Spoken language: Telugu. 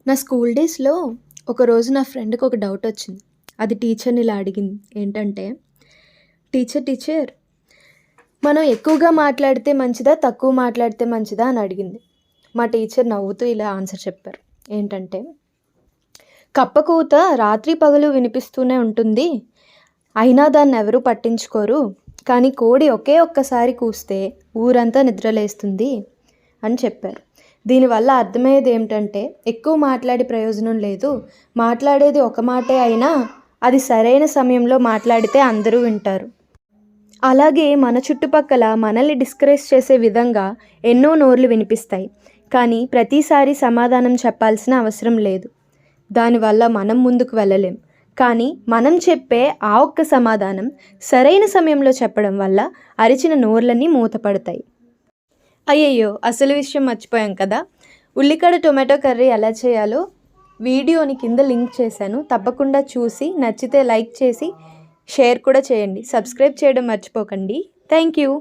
నా స్కూల్ డేస్‌లో ఒకరోజు నా ఫ్రెండ్‌కి ఒక డౌట్ వచ్చింది. అది టీచర్‌ని ఇలా అడిగింది. ఏంటంటే, టీచర్ మనం ఎక్కువగా మాట్లాడితే మంచిదా? తక్కువ మాట్లాడితే మంచిదా? అని అడిగింది. మా టీచర్ నవ్వుతూ ఇలా ఆన్సర్ చెప్పారు. ఏంటంటే, కప్ప కూత రాత్రి పగలు వినిపిస్తూనే ఉంటుంది. అయినా దాన్నెవరూ పట్టించుకోరు. కానీ కోడి ఒకే ఒక్కసారి కూస్తే ఊరంతా నిద్రలేస్తుంది అని చెప్పారు. దీనివల్ల అర్థమయ్యేది ఏమిటంటే, ఎక్కువ మాట్లాడి ప్రయోజనం లేదు. మాట్లాడేది ఒక మాటే అయినా అది సరైన సమయంలో మాట్లాడితే అందరూ వింటారు. అలాగే మన చుట్టుపక్కల మనల్ని డిస్కరేజ్ చేసే విధంగా ఎన్నో నోర్లు వినిపిస్తాయి. కానీ ప్రతిసారి సమాధానం చెప్పాల్సిన అవసరం లేదు. దానివల్ల మనం ముందుకు వెళ్ళలేం. కానీ మనం చెప్పే ఆ ఒక్క సమాధానం సరైన సమయంలో చెప్పడం వల్ల అరిచిన నోర్లన్నీ మూతపడతాయి. అయ్యయ్యో! అసలు విషయం మర్చిపోయాం కదా! ఉల్లికాడ టొమాటో కర్రీ ఎలా చేయాలో వీడియోని కింద లింక్ చేశాను. తప్పకుండా చూసి నచ్చితే లైక్ చేసి షేర్ కూడా చేయండి. సబ్స్క్రైబ్ చేయడం మర్చిపోకండి. Thank you.